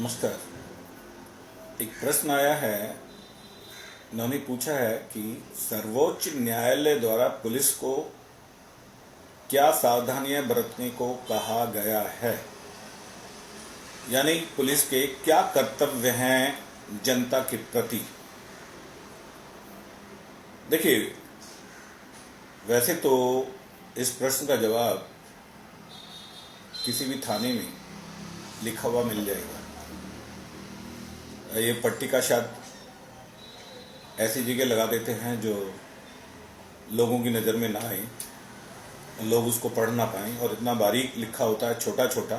नमस्कार। एक प्रश्न आया है, उन्होंने पूछा है कि सर्वोच्च न्यायालय द्वारा पुलिस को क्या सावधानियां बरतने को कहा गया है, यानी पुलिस के क्या कर्तव्य हैं जनता के प्रति। देखिए, वैसे तो इस प्रश्न का जवाब किसी भी थाने में लिखा हुआ मिल जाएगा। ये पट्टिका शायद ऐसी जगह लगा देते हैं जो लोगों की नज़र में ना आए, लोग उसको पढ़ ना पाएं, और इतना बारीक लिखा होता है, छोटा छोटा,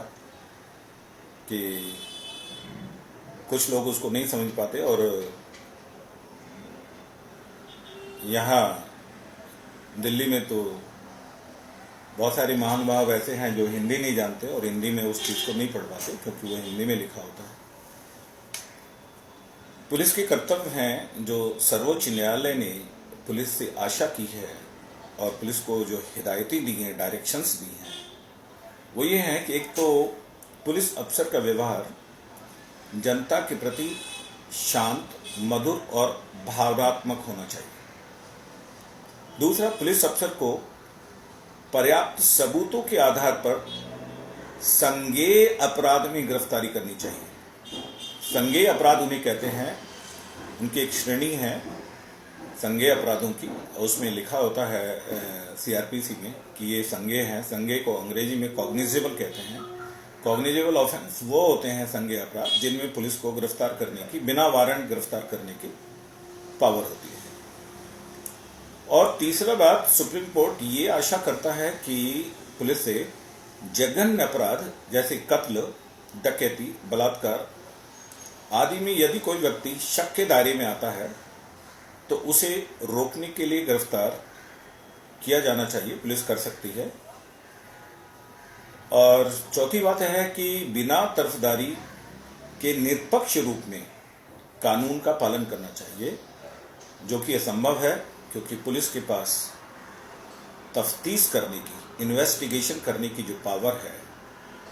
कि कुछ लोग उसको नहीं समझ पाते। और यहाँ दिल्ली में तो बहुत सारे महानुभाव ऐसे हैं जो हिंदी नहीं जानते और हिंदी में उस चीज़ को नहीं पढ़ पाते, क्योंकि वो हिंदी में लिखा होता है। पुलिस के कर्तव्य हैं जो सर्वोच्च न्यायालय ने पुलिस से आशा की है और पुलिस को जो हिदायतें दी हैं, डायरेक्शंस दी हैं, वो ये हैं कि एक तो पुलिस अफसर का व्यवहार जनता के प्रति शांत, मधुर और भावनात्मक होना चाहिए। दूसरा, पुलिस अफसर को पर्याप्त सबूतों के आधार पर संज्ञेय अपराध में गिरफ्तारी करनी चाहिए। संज्ञेय अपराध उन्हें कहते हैं, उनकी एक श्रेणी है संज्ञेय अपराधों की, उसमें लिखा होता है सीआरपीसी में कि ये संज्ञेय हैं। संज्ञेय को अंग्रेजी में कॉग्निजेबल कहते हैं। कॉग्निजेबल ऑफेंस वो होते हैं संज्ञेय अपराध जिनमें पुलिस को गिरफ्तार करने की, बिना वारंट गिरफ्तार करने की पावर होती है। और तीसरा बात, सुप्रीम कोर्ट ये आशा करता है कि पुलिस से जघन्य अपराध जैसे कत्ल, डकैती, बलात्कार आदि में यदि कोई व्यक्ति शक के दायरे में आता है तो उसे रोकने के लिए गिरफ्तार किया जाना चाहिए, पुलिस कर सकती है। और चौथी बात है कि बिना तरफदारी के निष्पक्ष रूप में कानून का पालन करना चाहिए, जो कि असंभव है क्योंकि पुलिस के पास तफ्तीश करने की, इन्वेस्टिगेशन करने की जो पावर है,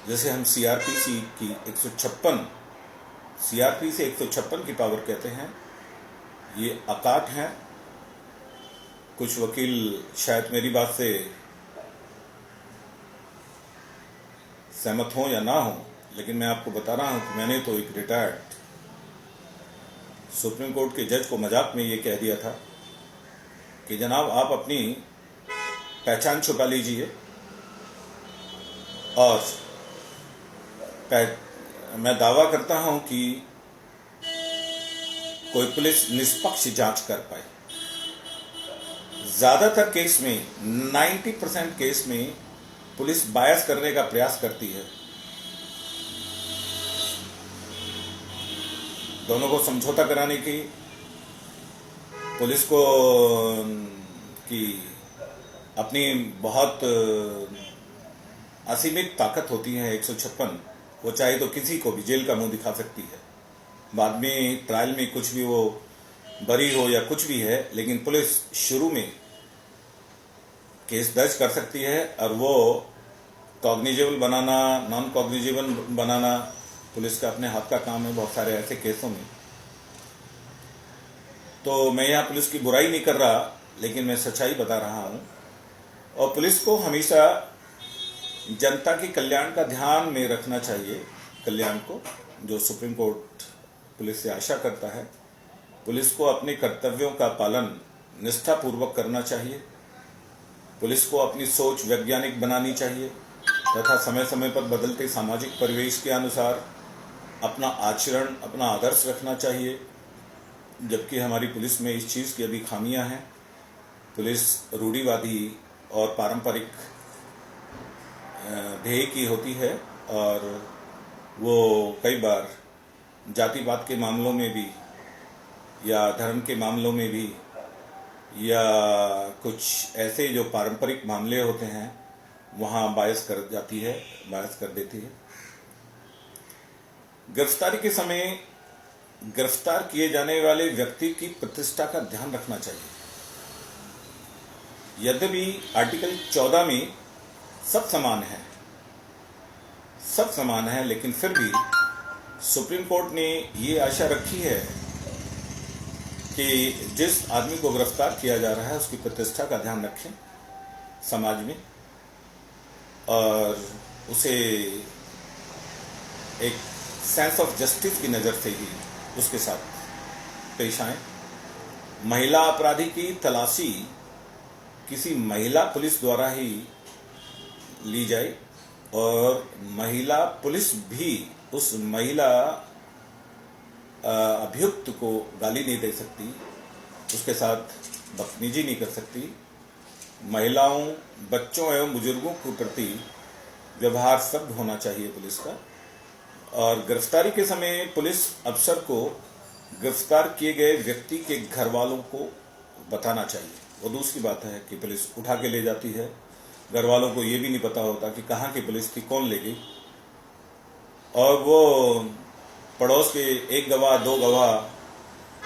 जैसे हम सीआरपीसी की 156 सीआरपी से 156 की पावर कहते हैं, ये अकाट है। कुछ वकील शायद मेरी बात से सहमत हो या ना हो, लेकिन मैं आपको बता रहा हूं कि मैंने तो एक रिटायर्ड सुप्रीम कोर्ट के जज को मजाक में ये कह दिया था कि जनाब आप अपनी पहचान छुपा लीजिए और मैं दावा करता हूं कि कोई पुलिस निष्पक्ष जांच कर पाए। ज्यादातर केस में, 90% केस में पुलिस बायस करने का प्रयास करती है, दोनों को समझौता कराने की। पुलिस को की अपनी बहुत असीमित ताकत होती है 156, वो चाहे तो किसी को भी जेल का मुंह दिखा सकती है। बाद में ट्रायल में कुछ भी वो बरी हो या कुछ भी है, लेकिन पुलिस शुरू में केस दर्ज कर सकती है और वो कॉग्निजेबल बनाना, नॉन कॉग्निजेबल बनाना पुलिस का अपने हाथ का काम है बहुत सारे ऐसे केसों में। तो मैं यहाँ पुलिस की बुराई नहीं कर रहा, लेकिन मैं सच्चाई बता रहा हूँ। और पुलिस को हमेशा जनता के कल्याण का ध्यान में रखना चाहिए, कल्याण को, जो सुप्रीम कोर्ट पुलिस से आशा करता है। पुलिस को अपने कर्तव्यों का पालन निष्ठापूर्वक करना चाहिए। पुलिस को अपनी सोच वैज्ञानिक बनानी चाहिए तथा समय समय पर बदलते सामाजिक परिवेश के अनुसार अपना आचरण, अपना आदर्श रखना चाहिए। जबकि हमारी पुलिस में इस चीज़ की अभी खामियां हैं। पुलिस रूढ़िवादी और पारंपरिक ध्येय की होती है और वो कई बार जातिवाद के मामलों में भी या धर्म के मामलों में भी या कुछ ऐसे जो पारंपरिक मामले होते हैं वहाँ बायस कर जाती है, बायस कर देती है। गिरफ्तारी के समय गिरफ्तार किए जाने वाले व्यक्ति की प्रतिष्ठा का ध्यान रखना चाहिए। यद्यपि आर्टिकल 14 में सब समान है, लेकिन फिर भी सुप्रीम कोर्ट ने ये आशा रखी है कि जिस आदमी को गिरफ्तार किया जा रहा है उसकी प्रतिष्ठा का ध्यान रखें समाज में, और उसे एक सेंस ऑफ जस्टिस की नज़र से ही उसके साथ पेश आए। महिला अपराधी की तलाशी किसी महिला पुलिस द्वारा ही ली जाए और महिला पुलिस भी उस महिला अभियुक्त को गाली नहीं दे सकती, उसके साथ बदतमीजी नहीं कर सकती। महिलाओं, बच्चों एवं बुजुर्गों के प्रति व्यवहार सभ्य होना चाहिए पुलिस का। और गिरफ्तारी के समय पुलिस अफसर को गिरफ्तार किए गए व्यक्ति के घर वालों को बताना चाहिए। वो दूसरी बात है कि पुलिस उठा के ले जाती है, घर वालों को ये भी नहीं पता होता कि कहाँ की पुलिस थी, कौन ले गई, और वो पड़ोस के एक गवाह दो गवाह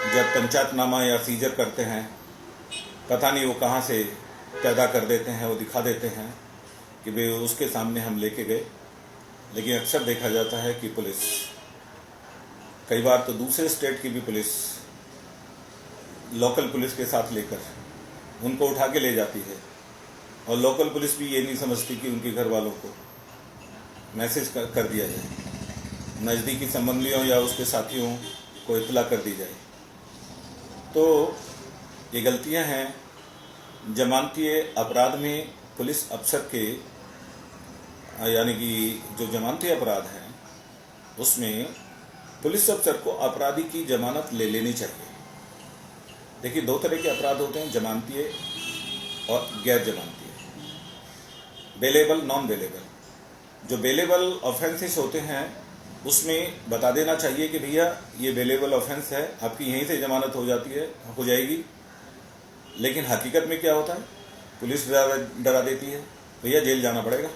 जब पंचायतनामा या सीजर करते हैं, पता नहीं वो कहाँ से पैदा कर देते हैं, वो दिखा देते हैं कि भाई उसके सामने हम लेके गए। लेकिन अक्सर देखा जाता है कि पुलिस, कई बार तो दूसरे स्टेट की भी पुलिस लोकल पुलिस के साथ लेकर उनको उठा के ले जाती है, और लोकल पुलिस भी ये नहीं समझती कि उनके घर वालों को मैसेज कर दिया जाए, नज़दीकी संबंधियों या उसके साथियों को इत्तला कर दी जाए। तो ये गलतियां हैं। जमानतीय अपराध में पुलिस अफसर के, यानी कि जो जमानती अपराध है उसमें पुलिस अफसर को अपराधी की जमानत ले लेनी चाहिए। देखिए, दो तरह के अपराध होते हैं, जमानतीय और गैर जमानतीय, बेलेबल, नॉन बेलेबल। जो बेलेबल ऑफेंसेस होते हैं उसमें बता देना चाहिए कि भैया ये बेलेबल ऑफेंस है, आपकी यहीं से जमानत हो जाएगी। लेकिन हकीकत में क्या होता है, पुलिस डरा देती है, भैया जेल जाना पड़ेगा,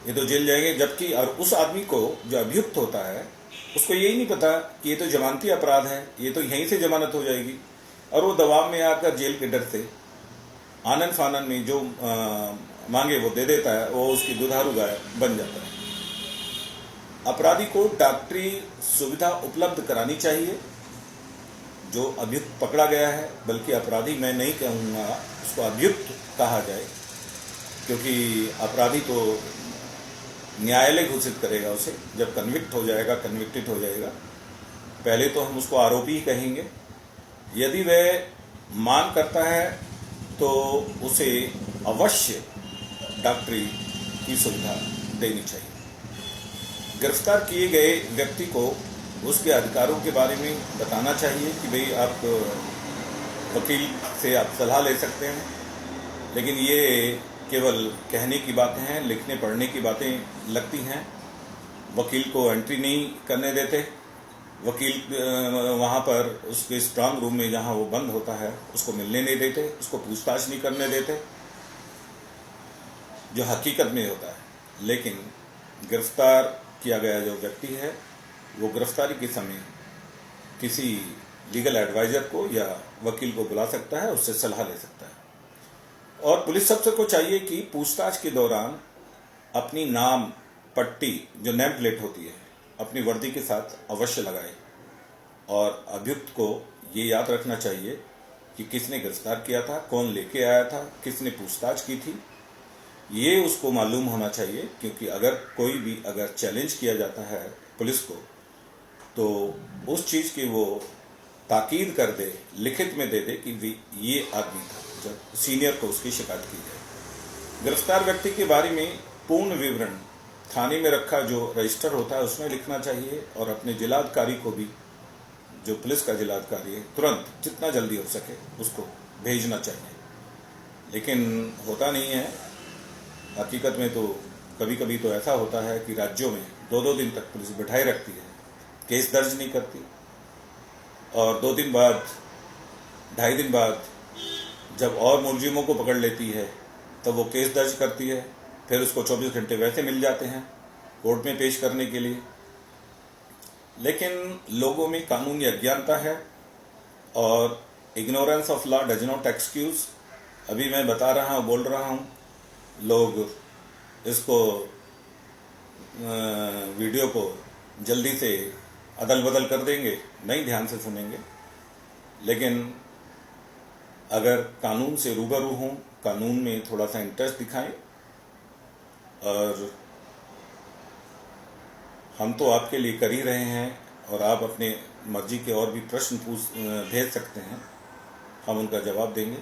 ये तो जेल जाएंगे। जबकि और उस आदमी को जो अभियुक्त होता है उसको यही नहीं पता कि ये तो जमानती अपराध है, ये तो यहीं से जमानत हो जाएगी, और वो दबाव में आकर जेल के डर से आनन फानन में जो मांगे वो दे देता है, वो उसकी दुधारू गाय बन जाता है। अपराधी को डॉक्टरी सुविधा उपलब्ध करानी चाहिए जो अभियुक्त पकड़ा गया है, बल्कि अपराधी मैं नहीं कहूँगा, उसको अभियुक्त कहा जाए, क्योंकि अपराधी तो न्यायालय घोषित करेगा उसे जब कन्विक्टेड हो जाएगा। पहले तो हम उसको आरोपी ही कहेंगे। यदि वह मांग करता है तो उसे अवश्य डॉक्टरी की सुविधा देनी चाहिए। गिरफ्तार किए गए व्यक्ति को उसके अधिकारों के बारे में बताना चाहिए कि भाई आप वकील से आप सलाह ले सकते हैं, लेकिन ये केवल कहने की बातें हैं, लिखने पढ़ने की बातें लगती हैं। वकील को एंट्री नहीं करने देते, वकील वहाँ पर उसके स्ट्रांग रूम में जहाँ वो बंद होता है उसको मिलने नहीं देते, उसको पूछताछ नहीं करने देते, जो हकीकत में होता है। लेकिन गिरफ्तार किया गया जो व्यक्ति है वो गिरफ्तारी के समय किसी लीगल एडवाइजर को या वकील को बुला सकता है, उससे सलाह ले सकता है। और पुलिस अफसर को चाहिए कि पूछताछ के दौरान अपनी नाम पट्टी, जो नेम प्लेट होती है, अपनी वर्दी के साथ अवश्य लगाए, और अभियुक्त को ये याद रखना चाहिए कि किसने गिरफ्तार किया था, कौन लेके आया था, किसने पूछताछ की थी, ये उसको मालूम होना चाहिए। क्योंकि अगर कोई भी चैलेंज किया जाता है पुलिस को, तो उस चीज़ की वो ताकीद कर दे, लिखित में दे दे कि ये आदमी था, जब सीनियर को उसकी शिकायत की जाए। गिरफ्तार व्यक्ति के बारे में पूर्ण विवरण थाने में रखा जो रजिस्टर होता है उसमें लिखना चाहिए, और अपने जिलाधिकारी को भी, जो पुलिस का जिलाधिकारी है, तुरंत जितना जल्दी हो सके उसको भेजना चाहिए। लेकिन होता नहीं है। हकीकत में तो कभी कभी तो ऐसा होता है कि राज्यों में 2-2 दिन तक पुलिस बिठाए रखती है, केस दर्ज नहीं करती, और 2 दिन बाद, 2.5 दिन बाद जब और मुलजिमों को पकड़ लेती है तब वो केस दर्ज करती है। फिर उसको 24 घंटे वैसे मिल जाते हैं कोर्ट में पेश करने के लिए। लेकिन लोगों में कानूनी अज्ञानता है, और ignorance of law does not excuse. अभी मैं बता रहा हूँ, बोल रहा हूँ, लोग इसको वीडियो को जल्दी से अदल बदल कर देंगे, नहीं ध्यान से सुनेंगे। लेकिन अगर कानून से रूबरू हों, कानून में थोड़ा सा इंटरेस्ट दिखाएं, और हम तो आपके लिए कर ही रहे हैं, और आप अपने मर्जी के और भी प्रश्न भेज सकते हैं, हम उनका जवाब देंगे।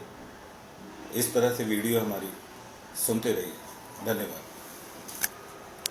इस तरह से वीडियो हमारी सुनते रहिए। धन्यवाद।